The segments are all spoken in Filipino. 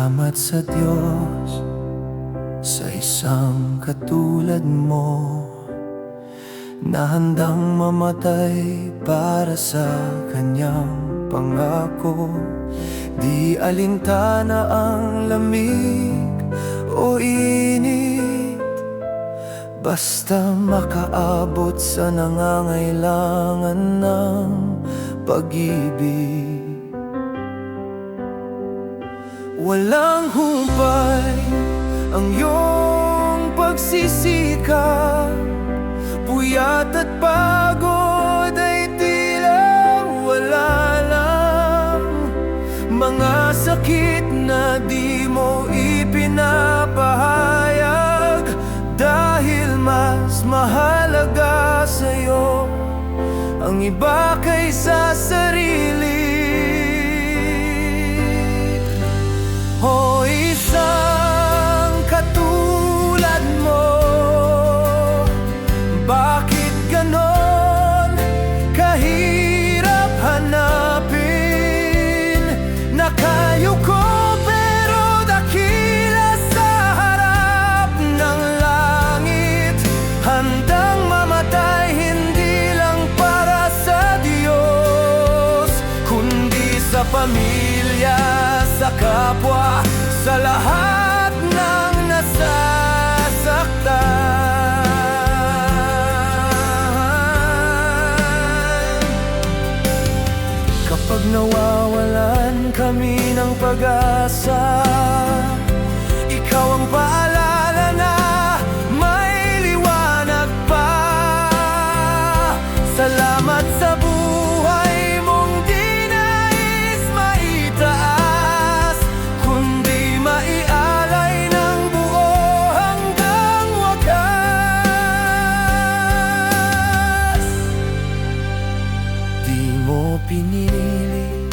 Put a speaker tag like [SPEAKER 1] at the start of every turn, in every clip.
[SPEAKER 1] Salamat sa Diyos sa isang katulad mo na handang mamatay para sa kanyang pangako. Di alintana ang lamig o init, basta makaabot sa nangangailangan ng pag-ibig. Walang humpay ang iyong pagsisikap, puyat at pagod ay tila wala lang. Mga sakit na di mo ipinapahayag, dahil mas mahalaga sa'yo ang iba kaysa sarili. O isang katulad mo, bakit ganon kahirap hanapin? Nakayuko pero dakila sa harap ng langit, handang mamatay hindi lang para sa Diyos, kundi sa pamilya, sa kapwa, sa lahat ng nasasaktan. Kapag nawawalan kami ng pag-asa, ikaw ang paalala na may liwanag pa. Salamat sa buhay mong di nais maitaas, kundi maialay ng buo hanggang wakas. Di mo pinili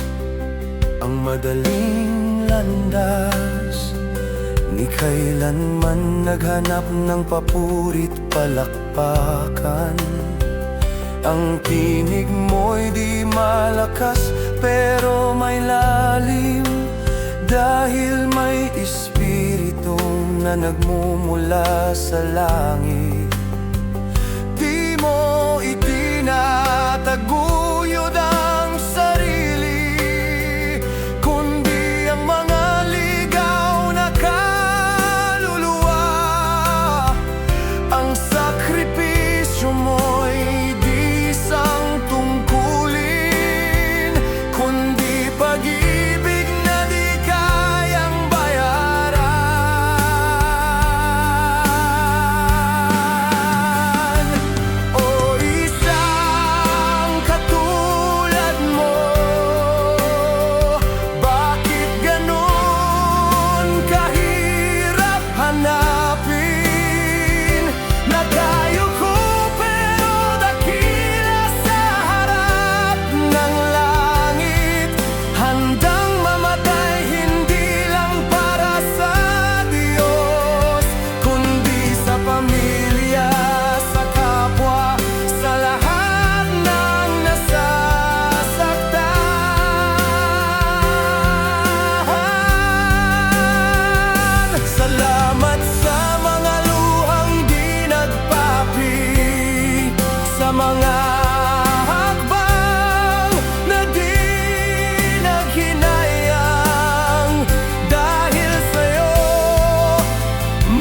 [SPEAKER 1] ang madaling landas, ni kailanman naghanap ng papurit palakpakan. Ang tinig mo'y di malakas pero may lalim, dahil may espiritong na nagmumula sa langit. Di mo itinataguyod ang sarili, kundi ang mga ligaw na kaluluwa. Ang sakripisyo mo'y di isang tungkulin, kundi pag-ibig na di kayang bayaran. O isang katulad mo, bakit ganon kahirap hanapin? Nakayuko pero dakila sa harap ng langit, handang mamatay hindi lang para sa Diyos, kundi sa pamilya, sa kapwa, sa lahat ng nasasaktan. Salamat sa mga luhang di nagpapi, sa mga hakbang na di naghinayang, dahil sa'yo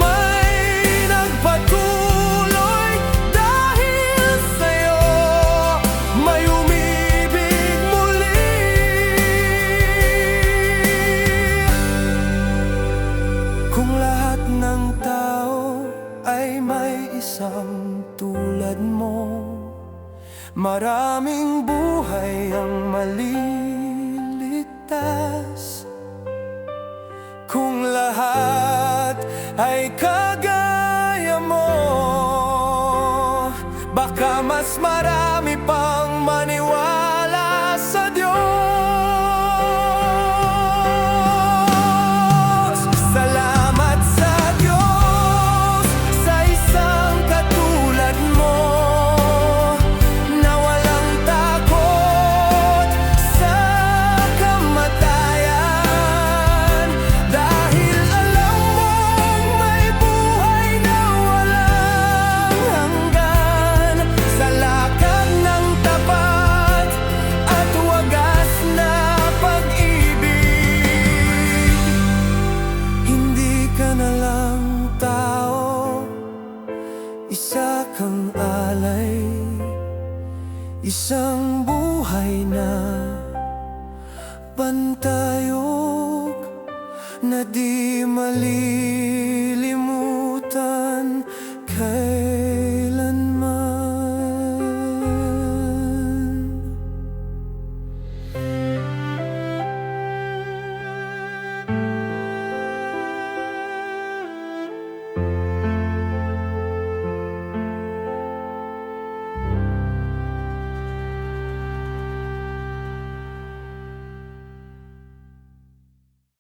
[SPEAKER 1] may nagpatuloy, dahil sa'yo may umibig muli. Kung lahat ng tao ay may isang tulad mo, maraming buhay ang maliligtas. Kung lahat ay kagaya mo, baka mas marami pang maniwala sa Diyos. Salamat sa Diyos sa isang katulad mo, na walang takot sa kamatayan, dahil Isang buhay na pantayog na di malilimot.